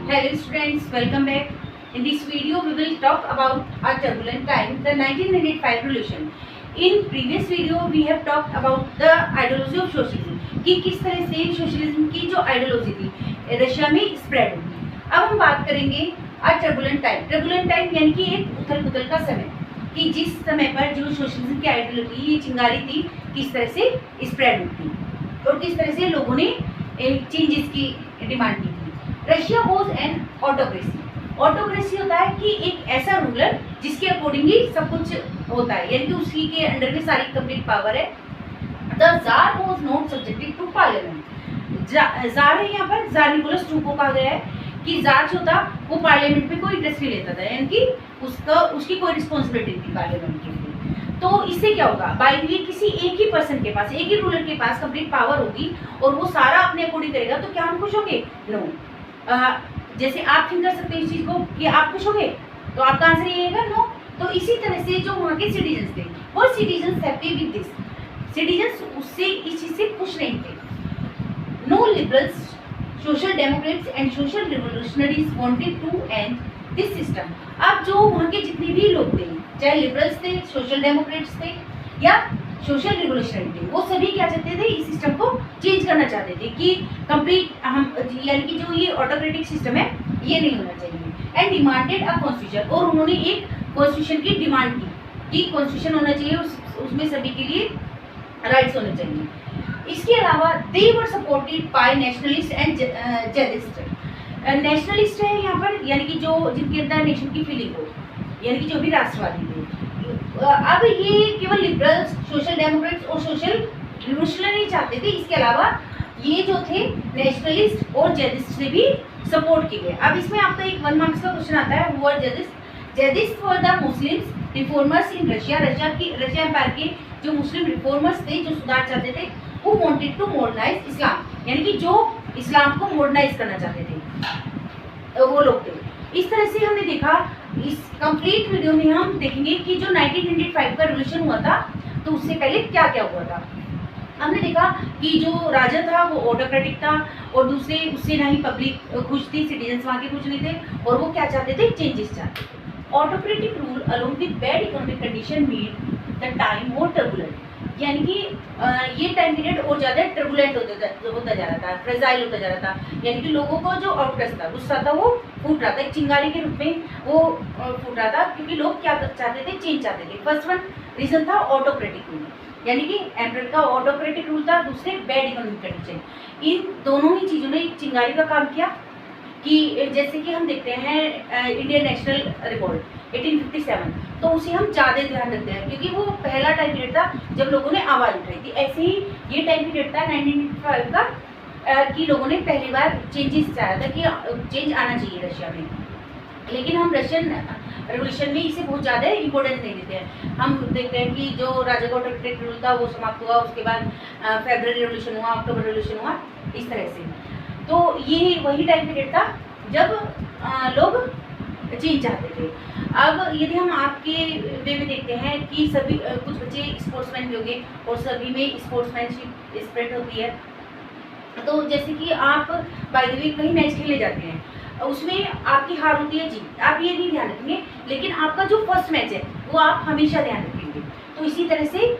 Hello students, welcome back. In this video we will talk about a turbulent time, the 1905 revolution. In previous video we have talked about the ideology of socialism कि किस तरह से socialism की जो ideology थी Russia में spread हुई। अब हम बात करेंगे अ टर्बुलेंट टाइम। टर्बुलेंट टाइम यानी कि एक उथल-पुथल का समय कि जिस समय पर जो सोशलिज्म की आइडियोलॉजी ये चिंगारी थी किस तरह से स्प्रेड हुई थी और किस तरह से लोगों ने चेंजेस की डिमांड की थी। Russia was an autocracy. Autocracy होता है कि एक ऐसा रूलर जिसके अकॉर्डिंग ही सब कुछ होता है, यानी कि उसी के अंडर में सारी कंप्लीट पावर है। The tsar was not subjected to parliament. Tsar है यहाँ पर, जार निकोलस II को कहा गया है कि जार जो था वो पार्लियामेंट में कोई इंटरेस्ट नहीं लेता था, यानी कि उसकी कोई रिस्पॉन्सिबिलिटी थी पार्लियामेंट के लिए। तो इससे क्या होगा, बाय द वे किसी एक ही पर्सन के पास, एक ही रूलर के पास कंप्लीट पावर होगी और वो सारा अपने अकॉर्डिंग करेगा, तो क्या हम खुश होंगे? नो। जैसे आप थिंक कर सकते हैं इस चीज को कि आप खुश होंगे, तो आपका आंसर ये है नो। तो इसी तरह से जो वहाँ के सिटीजन्स थे वो citizens happy with this, citizens उससे इस चीज से खुश नहीं थे। No liberals, social democrats and social revolutionaries wanted to end this system. अब जो वहाँ के जितने भी लोग थे, चाहे लिबरल्स थे, सोशल डेमोक्रेट्स थे या सोशल रिवोल्यूशनरी थे, वो सभी क्या चाहते थे, इस सिस्टम को चेंज करना चाहते थे कि कंप्लीट हम यानी कि जो ये ऑटोक्रेटिक सिस्टम है ये नहीं होना चाहिए। एंड डिमांडेड अ कॉन्स्टिट्यूशन, और उन्होंने एक कॉन्स्टिट्यूशन की डिमांड की कि कॉन्स्टिट्यूशन होना चाहिए, उसमें सभी के लिए राइट्स होने चाहिए। इसके अलावा they were supported by nationalist and Jadidist. Nationalist है यहाँ पर, यानी कि जो जिनके अंदर नेशन की फीलिंग हो, यानी कि जो भी राष्ट्रवादी थे। अब ये केवल लिबरल्स, सोशल डेमोक्रेट्स और सोशल रिवोल्यूशनरी चाहते थे, इसके अलावा ये जो थे नेशनलिस्ट और जेडिस्ट से भी सपोर्ट किए गए। अब इसमें आपका एक 1 मार्क्स का क्वेश्चन आता है, वो Jadidist for the Muslims reformers in Russia. Russia empire के जो मुस्लिम रिफॉर्मर्स थे, जो सुधार चाहते थे, वो वांटेड टू मॉडर्नाइज इस्लाम, यानी कि जो इस्लाम को मॉडर्नाइज करना चाहते थे वो लोग थे। इस तरह से हमने देखा, इस कंप्लीट वीडियो में हम देखेंगे कि जो 1905 का रिवॉल्यूशन हुआ था तो उससे पहले क्या क्या हुआ था। हमने देखा कि जो राजा था वो ऑटोक्रेटिक था और दूसरे उससे ना ही पब्लिक खुश थी, सिटीजन्स वहाँ के खुश नहीं थे और वो क्या चाहते थे, चेंजेस चाहते थे। Autocratic rule along with bad economic condition made the time more turbulent, यानी कि ये टाइम पीरियड और ज़्यादा टर्बुलेंट होता जा रहा था, फ्रेजाइल होता जा रहा था, यानी कि लोगों को जो आउटकस्ट था, गुस्सा था, वो फूट रहा था, एक चिंगारी के रूप में वो फूट रहा था, क्योंकि लोग क्या चाहते थे, चेंज चाहते थे। फर्स्ट वन रीजन था ऑटोक्रेटिक रूल, यानी कि एम्परर का ऑटोक्रेटिक रूल था, दूसरे बैड इकोनॉमिक कंडीशन। इन दोनों ही चीज़ों ने चिंगारी का काम किया कि जैसे कि हम देखते हैं इंडियन नेशनल रिवॉल्ट 1857, तो उसे हम ज़्यादा ध्यान रखते हैं क्योंकि वो पहला टाइम पीरियड था जब लोगों ने आवाज़ उठाई थी। ऐसे ही ये टाइम पीरियड था 1905 का कि लोगों ने पहली बार चेंजेस चाहा था कि चेंज आना चाहिए रशिया में, लेकिन हम रशियन रेवोल्यूशन में इसे बहुत ज़्यादा इंपॉर्टेंस नहीं देते हैं। हम देखते हैं कि जो राजा का ऑटोक्रेटिक रूल था वो समाप्त हुआ, उसके बाद फेब्रुअरी रेवोल्यूशन हुआ, अक्टूबर रेवोल्यूशन हुआ, इस तरह से। तो ये वही टाइम पीरियड था जब लोग चेंज चाहते थे। अब यदि हम आपके वे में देखते हैं कि सभी कुछ बच्चे स्पोर्ट्समैन भी होंगे और सभी में स्पोर्ट्समैनशिप स्प्रेड होती है, तो जैसे कि आप बाय द वे कहीं मैच खेलने जाते हैं, उसमें आपकी हार होती है, जीत, आप ये नहीं ध्यान रखेंगे, लेकिन आपका जो फर्स्ट मैच है वो आप हमेशा ध्यान रखेंगे। तो इसी तरह से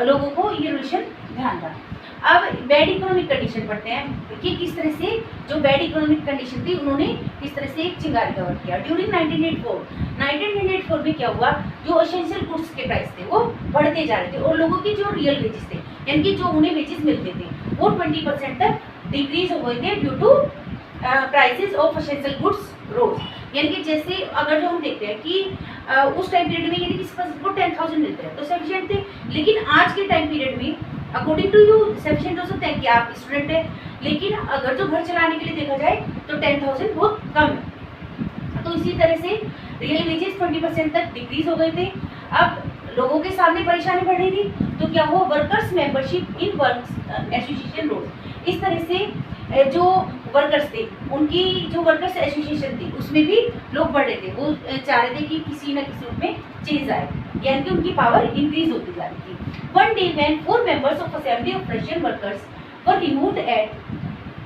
लोगों को ये रिवोल्यूशन ध्यान था। अब बैड इकोनॉमिक कंडीशन पढ़ते हैं कि किस तरह से जो बैड इकोनॉमिक कंडीशन थी उन्होंने किस तरह से एक चिंगारी का वर्क किया। ड्यूरिंग 1984 में क्या हुआ, जो एसेंशियल गुड्स के प्राइस थे वो बढ़ते जा रहे थे और लोगों की जो रियल वेजेस थे, यानी कि जो उन्हें वेजेस मिलते थे, वो 20% तक डिक्रीज हो गए थे due to prices of essential goods rose. यानी कि जैसे अगर जो हम देखते हैं कि उस टाइम पीरियड में यदि किसी को 10,000 मिलते हैं तो सफिशिएंट थे, लेकिन आज के टाइम पीरियड में अकॉर्डिंग टू यू सफिशिएंट हो सकता है कि आप स्टूडेंट हैं, लेकिन अगर जो घर चलाने के लिए देखा जाए तो 10,000 बहुत कम है। तो इसी तरह से रियल वेजेस 20% तक डिक्रीज हो गए थे। अब लोगों के सामने परेशानी बढ़ रही थी, तो क्या हुआ, workers membership in works association rose. इस तरह से जो वर्कर्स थे, उनकी जो वर्कर्स एसोसिएशन थी उसमें भी लोग बढ़ रहे थे, वो चाह रहे थे कि किसी न किसी रूप में चेंज आए, यानी कि उनकी पावर इंक्रीज होती जा रही थी। One day when 4 members of assembly of Russian workers were removed at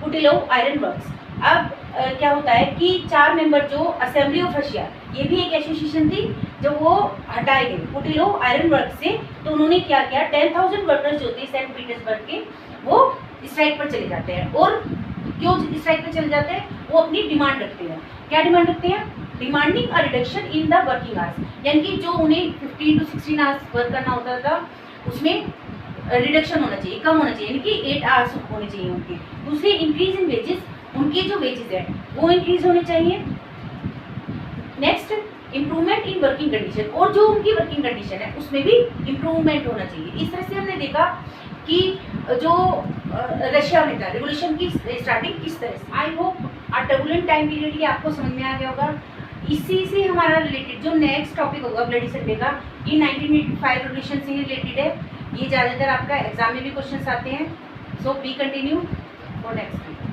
Putilov iron works, अब क्या होता है कि 4 मेंबर जो असेंबली ऑफ रशिया, ये भी एक एसोसिएशन थी, जब वो हटाए गए पुटिलो आयरन वर्क से, तो उन्होंने क्या किया, 10,000 वर्कर्स जो थे सेंट पीटर्सबर्ग के, वो स्ट्राइक पर चले जाते हैं। और क्यों स्ट्राइक पर चले जाते हैं? वो अपनी डिमांड रखते हैं। क्या डिमांड रखते हैं? Demanding a reduction in the working hours, यानी कि जो उन्हें 15 to 16 आवर्स वर्क करना होता था, उसमें रिडक्शन होना चाहिए, कम होना चाहिए, यानी कि 8 आवर्स होने चाहिए उनके। दूसरी, इंक्रीज इन वेजेस, उनके जो वेजेस है वो इंक्रीज होने चाहिए। Next, improvement in working condition, और जो उनकी वर्किंग कंडीशन है उसमें भी इम्प्रूवमेंट होना चाहिए। इस तरह से हमने देखा कि जो रशिया में था रिवोल्यूशन की स्टार्टिंग किस तरह से। I hope turbulent time period ये आपको समझ में आ गया होगा। इसी से हमारा रिलेटेड जो नेक्स्ट टॉपिक होगा ब्लडी संडे का, ये 1985 रिवोल्यूशन से ही रिलेटेड है। ये ज़्यादातर आपका एग्जाम में भी क्वेश्चंस आते हैं। So we continue for next week.